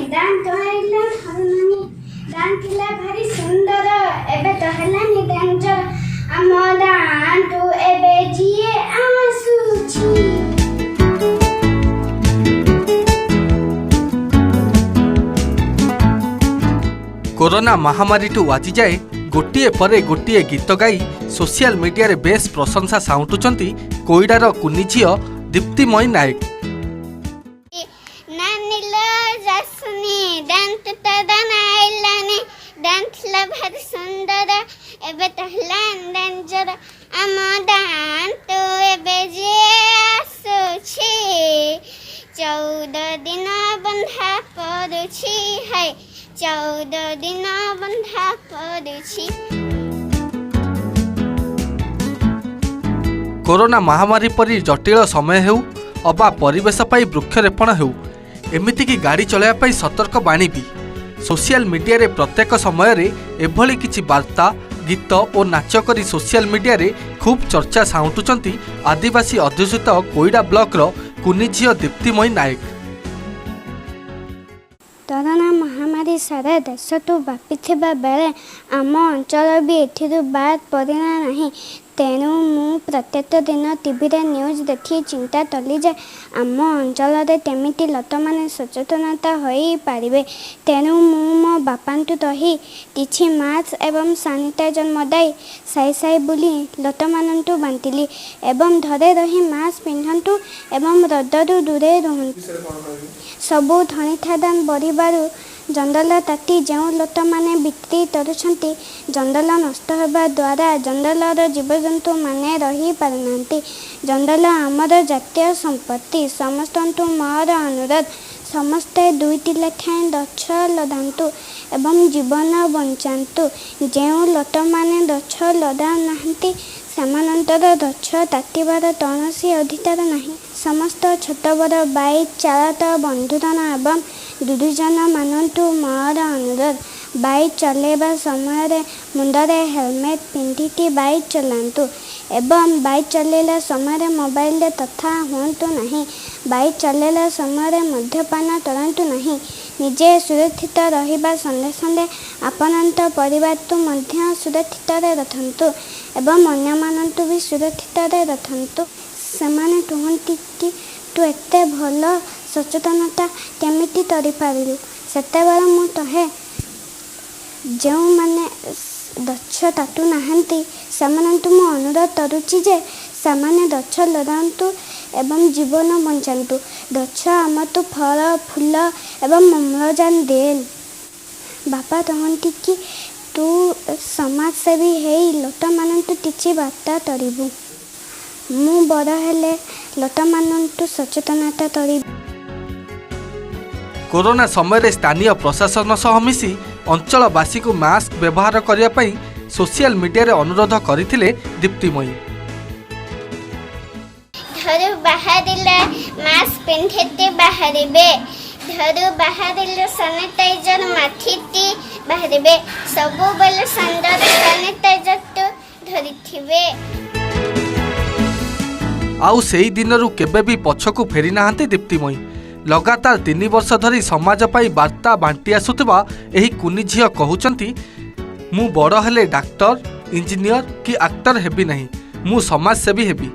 दांत आइला हनुमानी दांत ला भारी सुंदर एबे तो हलानी डेंजर आम दांत एबे जिए आसुची। कोरोना महामारी टू आज जाए गोटे पर गोटे गीत गाई सोशल मीडिया रे बेस प्रशंसा साउंटुचंती कोईडार कुनी झियो दीप्तिमयी नायक। भारी सुंदर एबे तो हलानी डेंजर आम दांत एबे जिए आसुची। 14 दिन बंधा पड़ुछि है 14 दिन बंधा पड़ुछि। कोरोना महामारी परी जटिल समय हेउ अबा परिवेश पाई वृक्षरोपण हेउ एमिति की गाड़ी चलाइबा पाई सतर्क बाणी भी सोशल मीडिया रे प्रत्येक समय रे एभली किछि वार्ता गीत और नाच करी सोशल मीडिया रे खूब चर्चा साउंटुचंती आदिवासी अध्युषित कोईडा ब्लॉक रो कुनी झियो दीप्तिमयी नायक। कोरोना महामारी सारा देश तो व्यापीथिबा बेले आम अंचल भी एथिरु बाद पड़ना नहीं। तेणु मु प्रत्येक दिन टीवी रे न्यूज देखी चिंता तली जे आम अंचल केमिति लोक मैंने सचेतनता हो पारे। तेणु मु मो बापांटु रही किछि मास्क एवं सानिटाइजर मदाई साई साई बुली लोक मानंटु बांटिली एवं घरे रही मास्क पिंधंतु एवं रदरु दूरे रुहंतु। सबु धनीठादान बढ़िबारु जंगल ताती जो लोक मैंने बिक्री करुछंती जंगल नष्ट होगा द्वारा जंगलर जीवजंतु माने रही पारनांती। जंगल आमर जातीय संपत्ति समस्त मोर अनुरोध समस्ते 2टी लेखाएं गछ लदातु एवं जीवन बंचातु। जो लोक मैंने गछ लदा नाहंती सेमानंतर गछ तातिबार कौनसी अधिकार नहीं। समस्त छोट बड़ बाइक चालक बंधुजन एवं गुरुजन मानतु मोर अनुरोध बाइक चलेबा समय मुंडरे हेलमेट पिंधिकी बाइक चलांतु एवं बाइक चलेला समय मोबाइल रे तथा हुंतु नहीं। बाइक चलेला समय मद्यपान करंतु नहीं। निजे सुरक्षित रहिबा संगे संगे आपनंत परिवार तो मध्य सुरक्षित रे रखंतु एवं अन्य मानंतु भी सुरक्षित रे रखंतु। सेमाने कहंती कि तू एते भल सचेतनता केमिति करि पारिलु सेतेबेले मु कहे जो माने गछ काटू नाहंती सेमानंतु मु अनुरोध करुछि जे सेमाने गछ लगांतु एवं जीवन बंचातु। गछ आमतु फल फूल एवं अम्लजान देन। बापा कहती कि तू समाजसेवी है लोक मानंतु किछि बार्ता करिबु मु बड़ हेले लोक मानंतु सचेतनता करिबु। कोरोना समय स्थानीय प्रशासन सह मिसी अंचलवासी को मास्क व्यवहार करने पई सोशल मीडिया रे अनुरोध करथिले दीप्तिमयी। घर बाहरिले मास्क पिंधिते बाहरिबे घर बाहरिले सैनिटाइजर माथिती बाहरिबे सबु बेले संदर सैनिटाइजर तो धरिथिबे। आउ सेही दिनरू केबे भी पछकु फेरी नाहंती दीप्तिमयी। लगातार 3 वर्ष धरी समाज पाई वार्ता बांटी आसुथिबा एही कुनी झियो कहउचंती मु बड़ हेले डाक्टर इंजीनियर कि एक्टर हेबी नहीं मु समाज सेवी हेबी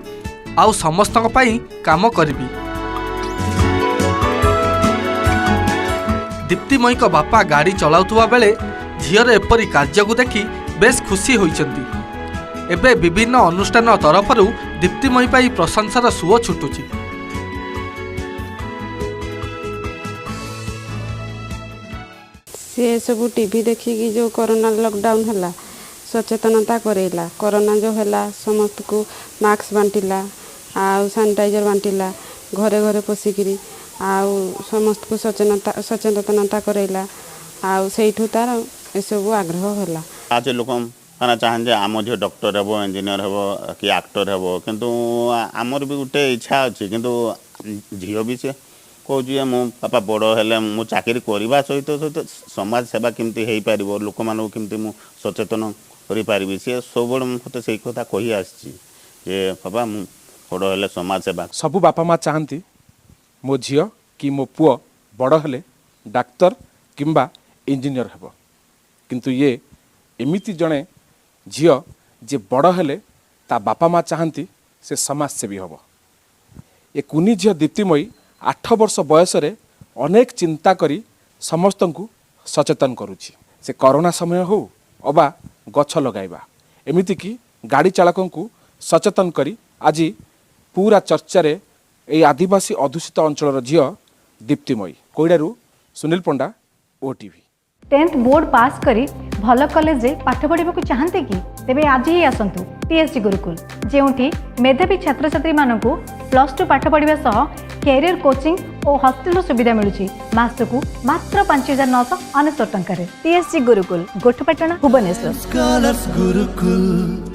आउ समस्तक पाई काम करबी। दीप्तिमयी को बापा गाड़ी चलाउथुवा बेले झियर एपरी कार्य को देखि बेस खुशी होइचंती। एबे विभिन्न अनुष्ठान तरफरु दीप्तिमयी पाई प्रशंसार सुओ छुटुची। सी सब टीवी देखिकी जो कोरोना लॉकडाउन है सचेतनता करेला कोरोना जो है समस्त को मास्क बांटिला आउ सैनिटाइजर बांटिला घरे घरे पशिकी आउ समस्त को सचेतनता करेला आउ सेठू तार एसबू आग्रह है। आज लोक मैंने चाहे आम झील डॉक्टर हे इंजीनियर हे कि एक्टर हे किंतु आमर भी गोटे इच्छा अच्छी किंतु झील भी सी कहे मो बापा बड़ हेले मु चाकरी करने सहित सहित समाज सेवा केमती हो पार लोक मान केमती मु सचेतन करी सी सब मत से कथा कही आसी बाबा मु बड़ हेले समाज सेवा सबु बापा माँ चाहती मो झील कि मो पुओ बड़ हेले डाक्तर किंबा इंजीनियर हेब किंतु ये एमिति जड़े झील जे बड़ हेले ता बापा माँ चाहती से समाजसेवी हम ये कुनी झील दीप्तिमयी 8 वर्ष बयस अनेक चिंता करी समस्त को सचेतन करुछि से कोरोना समय हो अबा गछ लगाइबा एमिति की गाड़ी चालकों को सचेतन करी आज पूरा चर्चा रे ए आदिवासी अधूषित अंचल झील दीप्तिमयी कोईडारू सुनील पंडा ओटीवी 10th बोर्ड पास करी भल कॉलेज रे पाठ पढ़ा चाहते कि तेबे आज ही आसंतु टीएसजी गुरुकुल जेउठी मेधावी छात्र छात्री मानकु +2 पाठ पढ़िबा सह कैरियर कोचिंग और हॉस्टल सुविधा मिलुची मासकु मात्र 5999 टंका रे टीएसजी गुरुकुल गोठपाटना भुवनेश्वर गुरुकुल।